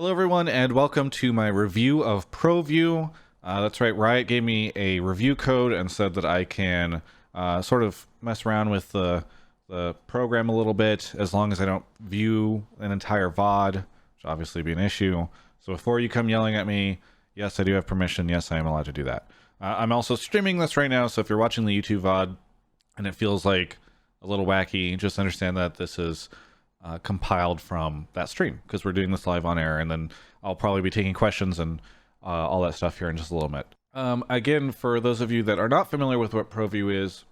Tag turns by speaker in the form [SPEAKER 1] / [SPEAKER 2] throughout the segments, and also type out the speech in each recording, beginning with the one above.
[SPEAKER 1] Hello everyone and welcome to my review of ProView. That's right, Riot gave me a review code and said that I can sort of mess around with the program a little bit as long as I don't view an entire VOD, which will obviously be an issue. So before you come yelling at me, yes, I do have permission. Yes, I am allowed to do that. I'm also streaming this right now, so if you're watching the YouTube VOD and it feels like a little wacky, just understand that this is compiled from that stream because we're doing this live on air, and then I'll probably be taking questions and all that stuff here in just a little bit. Again, for those of you that are not familiar with what ProView is,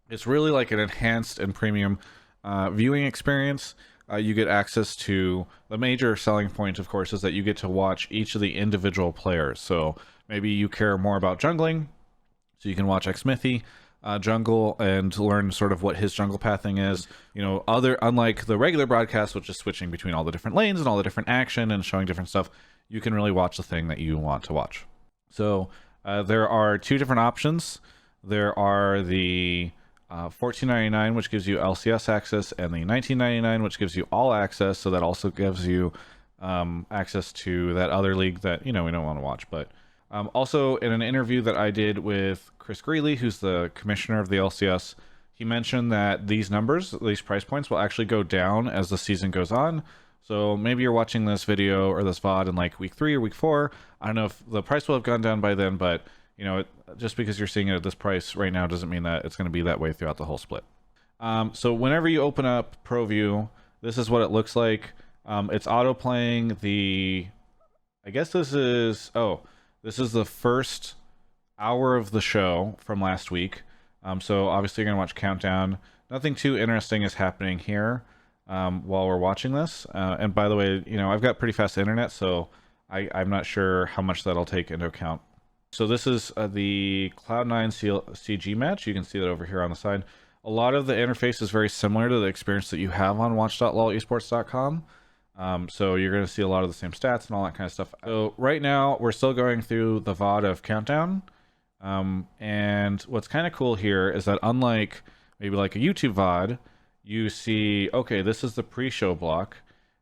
[SPEAKER 1] it's really like an enhanced and premium viewing experience. You get access to the major selling point, of course, is that you get to watch each of the individual players. So maybe you care more about jungling, so you can watch Xmithy jungle and learn sort of what his jungle pathing is. You know, unlike the regular broadcast, which is switching between all the different lanes and all the different action and showing different stuff, you can really watch the thing that you want to watch. So there are two different options. There are the $14.99, which gives you LCS access, and the $19.99, which gives you all access. So that also gives you access to that other league that, you know, we don't want to watch. But also in an interview that I did with Chris Greeley, who's the commissioner of the LCS, he mentioned that these numbers, these price points, will actually go down as the season goes on. So maybe you're watching this video or this VOD in like week 3 or week 4. I don't know if the price will have gone down by then, but you know, just because you're seeing it at this price right now doesn't mean that it's going to be that way throughout the whole split. So whenever you open up ProView, this is what it looks like. It's auto playing the, I guess this is the first hour of the show from last week. So obviously you're going to watch Countdown. Nothing too interesting is happening here while we're watching this. And by the way, you know, I've got pretty fast internet, so I'm not sure how much that'll take into account. So this is the Cloud9 CG match. You can see that over here on the side. A lot of the interface is very similar to the experience that you have on watch.lolesports.com. So you're going to see a lot of the same stats and all that kind of stuff. So right now we're still going through the VOD of Countdown. And what's kind of cool here is that unlike maybe like a YouTube VOD, you see, okay, this is the pre-show block,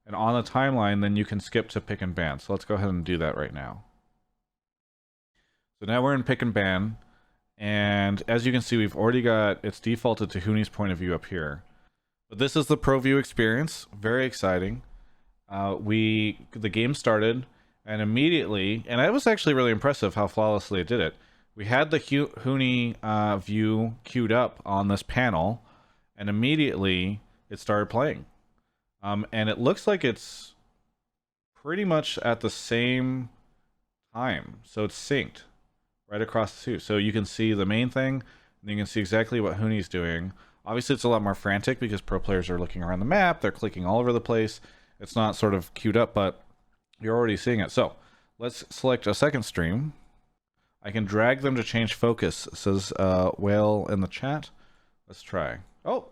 [SPEAKER 1] and on the timeline, then you can skip to pick and ban. So let's go ahead and do that right now. So now we're in pick and ban, and as you can see, we've already got, it's defaulted to Huni's point of view up here. But this is the ProView experience, very exciting. The game started, and immediately, and it was actually really impressive how flawlessly it did it. We had the Huni view queued up on this panel, and immediately it started playing. And it looks like it's pretty much at the same time, so it's synced right across the two. So you can see the main thing, and you can see exactly what Huni's doing. Obviously, it's a lot more frantic because pro players are looking around the map, they're clicking all over the place. It's not sort of queued up, but you're already seeing it. So let's select a second stream. I can drag them to change focus, says Whale in the chat. Let's try. Oh,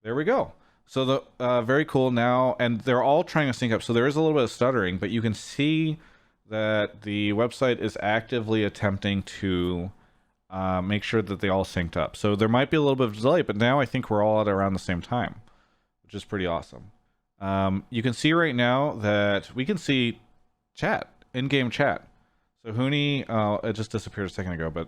[SPEAKER 1] there we go. So the very cool now, and they're all trying to sync up. So there is a little bit of stuttering, but you can see that the website is actively attempting to make sure that they all synced up. So there might be a little bit of delay, but now I think we're all at around the same time, which is pretty awesome. You can see right now that we can see chat, in-game chat. So Huni, it just disappeared a second ago, but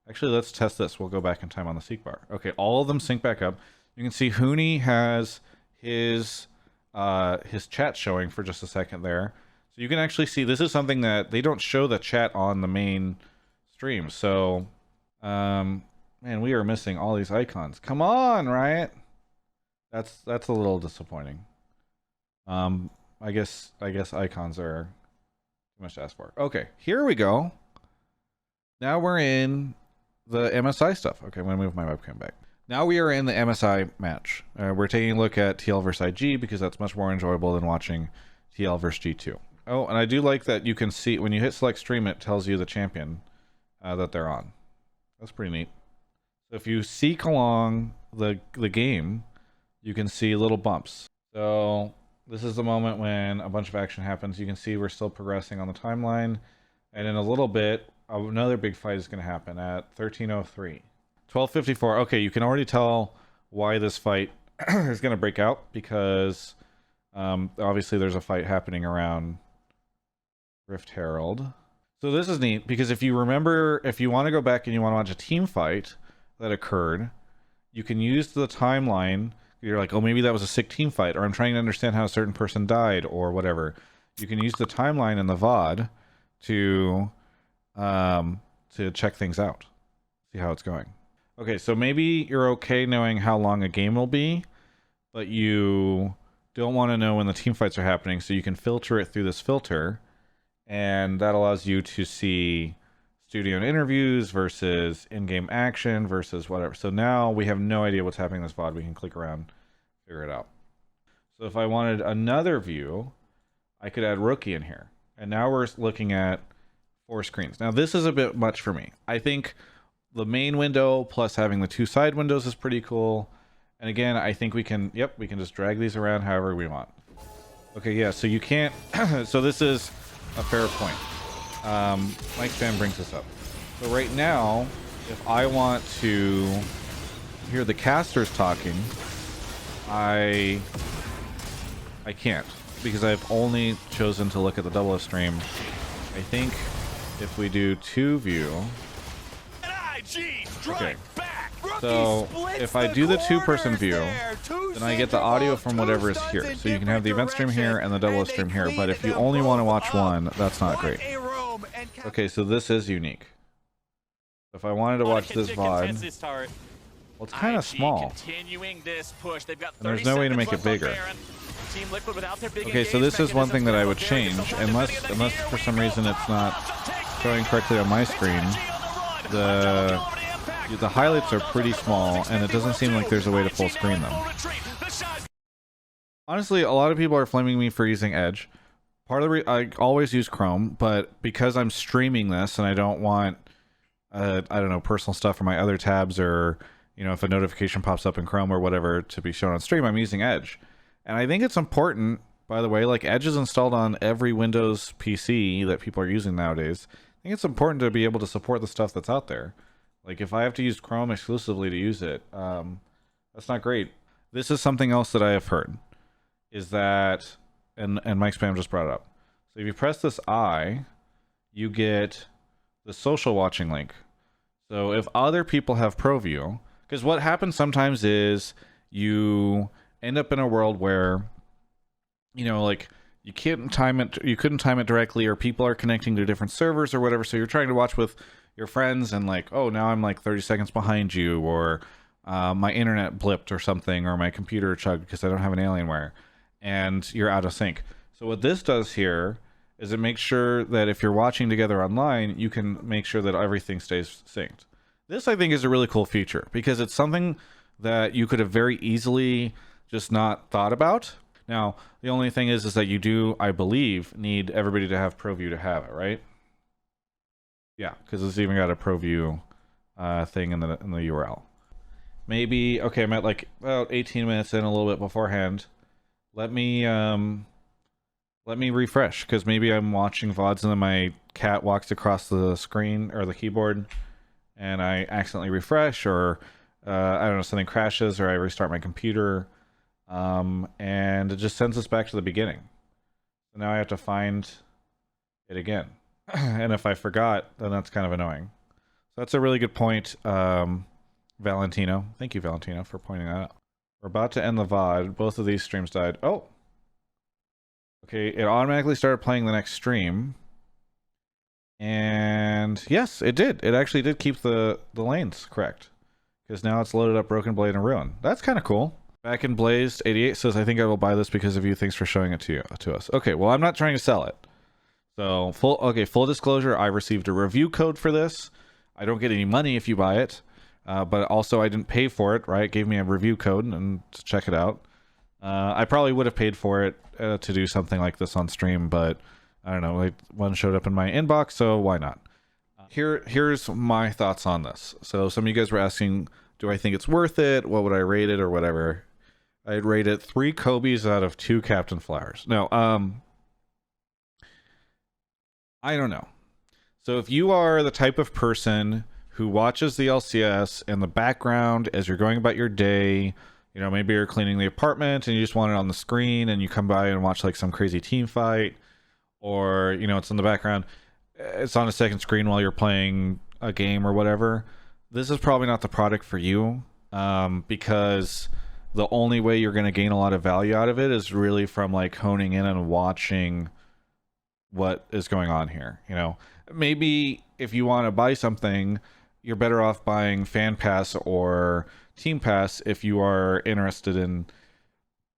[SPEAKER 1] actually let's test this. We'll go back in time on the seek bar. Okay, all of them sync back up. You can see Huni has his chat showing for just a second there. So you can actually see, this is something that they don't show the chat on the main stream. So, man, we are missing all these icons. Come on, Riot. That's a little disappointing. I guess icons are too much to ask for. Okay, here we go. Now we're in the MSI stuff. Okay, I'm gonna move my webcam back. Now we are in the MSI match. We're taking a look at TL versus IG because that's much more enjoyable than watching TL versus G2. Oh, and I do like that you can see when you hit select stream, it tells you the champion that they're on. That's pretty neat. So if you seek along the game, you can see little bumps. So this is the moment when a bunch of action happens. You can see we're still progressing on the timeline, and in a little bit, another big fight is going to happen at 13:03. 12:54. Okay, you can already tell why this fight is going to break out because obviously there's a fight happening around Rift Herald. So this is neat because if you remember, if you want to go back and you want to watch a team fight that occurred, you can use the timeline. You're like, oh, maybe that was a sick team fight, or I'm trying to understand how a certain person died, or whatever. You can use the timeline in the VOD to check things out, see how it's going. Okay, so maybe you're okay knowing how long a game will be, but you don't want to know when the team fights are happening, so you can filter it through this filter, and that allows you to see studio interviews versus in-game action versus whatever. So now we have no idea what's happening in this VOD. We can click around, figure it out. So if I wanted another view, I could add rookie in here. And now we're looking at 4 screens. Now this is a bit much for me. I think the main window plus having the 2 side windows is pretty cool. And again, I think we can, we can just drag these around however we want. Okay, yeah, so you can't, so this is a fair point. Mike Fan brings this up. So right now, if I want to hear the casters talking, I can't, because I've only chosen to look at the double stream. I think if we do 2 view, okay. So if I do the 2-person view, then I get the audio from whatever is here. So you can have the event stream here and the double stream here. But if you only want to watch one, that's not great. Okay, so this is unique. If I wanted to watch this VOD, well, it's kind of small. And there's no way to make it bigger. Okay, so this is one thing that I would change, unless for some reason it's not showing correctly on my screen. The highlights are pretty small, and it doesn't seem like there's a way to full screen them. Honestly, a lot of people are flaming me for using Edge. Part of the I always use Chrome, but because I'm streaming this and I don't want, I don't know, personal stuff from my other tabs, or you know, if a notification pops up in Chrome or whatever to be shown on stream, I'm using Edge. And I think it's important, by the way, like Edge is installed on every Windows PC that people are using nowadays. I think it's important to be able to support the stuff that's out there. Like if I have to use Chrome exclusively to use it, that's not great. This is something else that I have heard, is that, and Mike Spam just brought it up. So if you press this I, you get the social watching link. So if other people have ProView, because what happens sometimes is you end up in a world where, you know, like you couldn't time it directly, or people are connecting to different servers or whatever. So you're trying to watch with your friends and like, oh, now I'm like 30 seconds behind you, or my internet blipped or something, or my computer chugged because I don't have an Alienware, and you're out of sync. So what this does here is it makes sure that if you're watching together online, you can make sure that everything stays synced. This, I think, is a really cool feature because it's something that you could have very easily just not thought about. Now, the only thing is that you do, I believe, need everybody to have ProView to have it, right? Yeah, because it's even got a ProView thing in the URL. Maybe, okay, I'm at like about 18 minutes in, a little bit beforehand. Let me refresh, because maybe I'm watching VODs and then my cat walks across the screen or the keyboard and I accidentally refresh, or I don't know, something crashes, or I restart my computer, and it just sends us back to the beginning. So now I have to find it again. And if I forgot, then that's kind of annoying. So that's a really good point, Valentino. Thank you, Valentino, for pointing that out. We're about to end the VOD. Both of these streams died. Oh! Okay, it automatically started playing the next stream. And yes, it did. It actually did keep the lanes correct. Because now it's loaded up Broken Blade and Ruin. That's kind of cool. Back in Blazed 88 says, I think I will buy this because of you. Thanks for showing it to us. Okay, well, I'm not trying to sell it. So, full disclosure, I received a review code for this. I don't get any money if you buy it. But also, I didn't pay for it, right? It gave me a review code and to check it out. I probably would have paid for it to do something like this on stream, but I don't know, like one showed up in my inbox, so why not? Here's my thoughts on this. So some of you guys were asking, do I think it's worth it? What would I rate it or whatever? I'd rate it 3 Kobe's out of 2 Captain Flowers. No, I don't know. So if you are the type of person who watches the LCS in the background as you're going about your day, you know, maybe you're cleaning the apartment and you just want it on the screen and you come by and watch like some crazy team fight, or it's in the background, it's on a second screen while you're playing a game or whatever, this is probably not the product for you, because the only way you're going to gain a lot of value out of it is really from like honing in and watching what is going on here. Maybe if you want to buy something, you're better off buying Fan Pass or Team Pass if you are interested in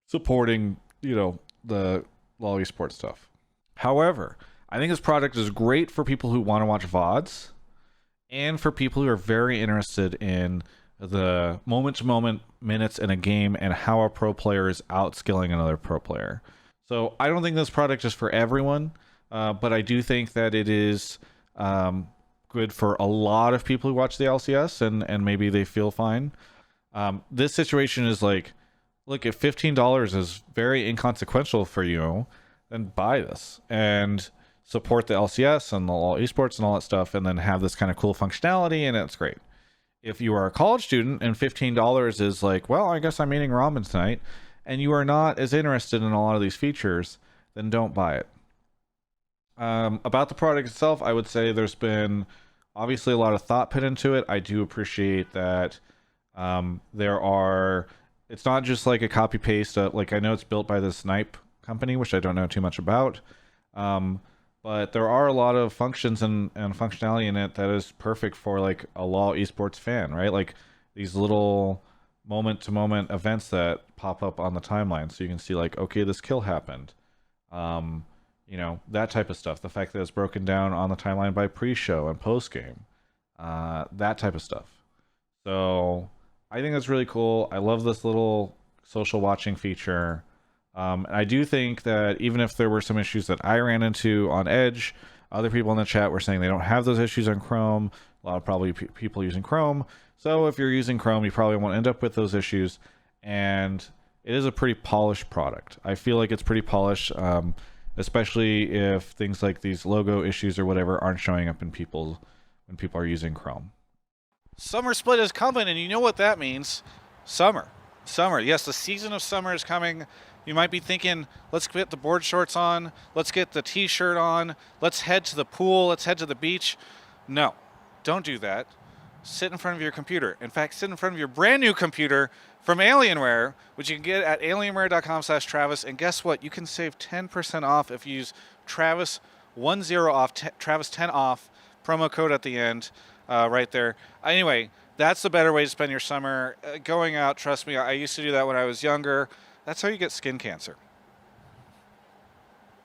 [SPEAKER 1] supporting, the LoL esports stuff. However, I think this product is great for people who want to watch VODs and for people who are very interested in the moment-to-moment minutes in a game and how a pro player is outskilling another pro player. So I don't think this product is for everyone, but I do think that it is good for a lot of people who watch the LCS and maybe they feel fine. This situation is like, look, if $15 is very inconsequential for you, then buy this and support the LCS and the LoL esports and all that stuff, and then have this kind of cool functionality, and it's great. If you are a college student and $15 is like, well, I guess I'm eating ramen tonight, and you are not as interested in a lot of these features, then don't buy it. About the product itself, I would say there's been obviously a lot of thought put into it. I do appreciate that it's not just like a copy paste. Like, I know it's built by the Snipe company, which I don't know too much about. But there are a lot of functions and functionality in it that is perfect for like a LoL esports fan, right? Like these little moment-to-moment events that pop up on the timeline, so you can see like, okay, this kill happened, that type of stuff. The fact that it's broken down on the timeline by pre-show and post-game, that type of stuff. So I think that's really cool. I love this little social watching feature. And I do think that even if there were some issues that I ran into on Edge, other people in the chat were saying they don't have those issues on Chrome. A lot of probably people using Chrome. So if you're using Chrome, you probably won't end up with those issues. And it is a pretty polished product. I feel like it's pretty polished, especially if things like these logo issues or whatever aren't showing up in when people are using Chrome.
[SPEAKER 2] Summer split is coming, and you know what that means. Summer. Yes, the season of summer is coming. You might be thinking, let's get the board shorts on, let's get the t-shirt on, let's head to the pool, let's head to the beach. No, don't do that. Sit in front of your computer. In fact, sit in front of your brand new computer from Alienware, which you can get at alienware.com/Travis. And guess what? You can save 10% off if you use Travis10 off, Travis10 off, promo code at the end, right there. Anyway, that's the better way to spend your summer. Going out, trust me, I used to do that when I was younger. That's how you get skin cancer.